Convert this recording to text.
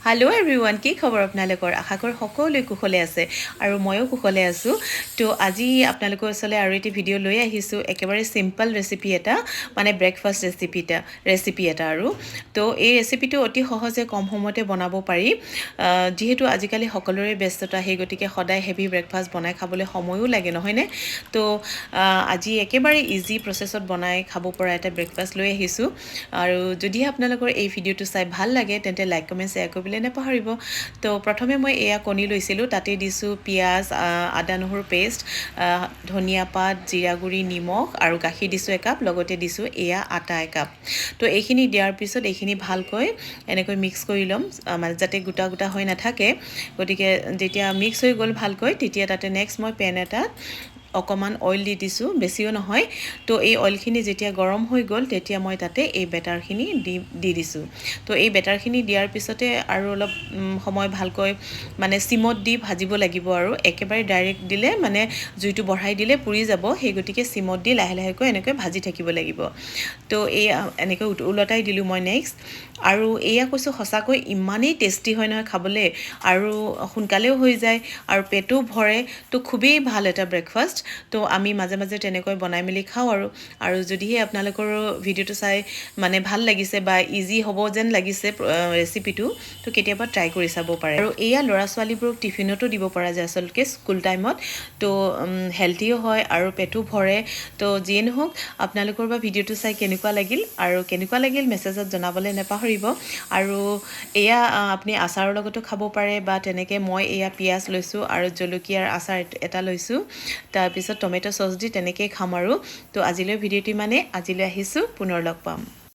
hello everyone की खबर आपनालोকৰ आशा কৰ সকলোৱে কুশলে আছে আৰু ময়ো কুশলে আছো তো আজি আপোনালোকৰ ওচৰলৈ আৰু এটি ভিডিও লৈ আহিছো একেবাৰে সিম্পল ৰেচিপি এটা মানে ব্ৰেকফাষ্ট ৰেচিপি এটা আৰু তো এই ৰেচিপিটো অতি সহজে কম সময়তে বনাব পাৰি যেহেতু আজিকালি সকলোৰে ব্যস্ততা হে গতিকে সদায় হেভি ব্ৰেকফাষ্ট বনাই খাবলৈ সময়ও লাগে নহয়নে তো আজি একেবাৰে ইজি প্ৰসেছত বনাই খাব পৰা এটা ব্ৰেকফাষ্ট লৈ আহিছো আৰু যদি আপোনালোকৰ এই ভিডিওটো চাই ভাল লাগে তেন্তে লাইক কমেন্ট শেয়াৰ কৰিবলৈ নেপাহৰিব তো প্ৰথমে মই এয়া কণী লৈছিলো তাতে দিছো পিয়াজ আদা নহৰু পেষ্ট ধনিয়া পাত জিৰা গুৰি নিমখ আৰু গাখীৰ দিছো একাপ লগতে দিছো এয়া আটা একাপ তো এইখিনি দিয়াৰ পিছত এইখিনি ভালকৈ এনেকৈ মিক্স কৰি লম মানে যাতে গোটা গোটা হৈ নাথাকে গতিকে যেতিয়া মিক্স হৈ গল ভালকৈ তেতিয়া তাতে নেক্সট মই পেন এটা অকমান অইল দি দিছো বেছিও নহয় তো এই অইলখিনি যেতিয়া গৰম হৈ গল তেতিয়া মই তাতে এই বেটাৰখিনি দি দিছো তো এই বেটাৰখিনি দিয়াৰ পিছতে আৰু অলপ সময় ভালকৈ মানে সিমত দি ভাজিব লাগিব আৰু একেবাৰে ডাইৰেক্ট দিলে মানে জুইটো বঢ়াই দিলে পুৰি যাব সেই গতিকে সিমত দি লাহে লাহেকৈ এনেকৈ ভাজি থাকিব লাগিব তো এই এনেকৈ উলটাই দিলো মই নেক্সট আৰু এয়া কৈছো সঁচাকৈ ইমানেই টেষ্টি হয় নহয় খাবলৈ আৰু সোনকালেও হৈ যায় আৰু পেটো ভৰে তো খুবেই ভাল এটা ব্ৰেকফাষ্ট তো আমি মাজে মাজে তেনেকৈ বনাই মেলি খাওঁ আৰু যদিহে আপোনালোকৰ ভিডিওটো চাই মানে ভাল লাগিছে বা ইজি হ'ব যেন লাগিছে ৰেচিপিটো তো কেতিয়াবা ট্ৰাই কৰি চাব পাৰে আৰু এয়া ল'ৰা ছোৱালীবোৰক টিফিনতো দিব পৰা যায় আসলকে স্কুল টাইমত তো হেলথিও হয় আৰু পেটো ভৰে তো যিয়ে নহওক আপোনালোকৰ বা ভিডিওটো চাই কেনেকুৱা লাগিল আৰু কেনেকুৱা লাগিল মেছেজত জনাবলৈ নেপাহৰিব আৰু এয়া আপুনি আচাৰৰ লগতো খাব পাৰে বা তেনেকে মই এয়া পিয়াজ লৈছো আৰু জলকীয়াৰ আচাৰ এটা লৈছো তাৰ পিছত টমেটো সস দি তেনেকৈ খাম আৰু তো আজিলৈ ভিডিওটি মানে আজিলৈ আহিছো পুনৰ লগ পাম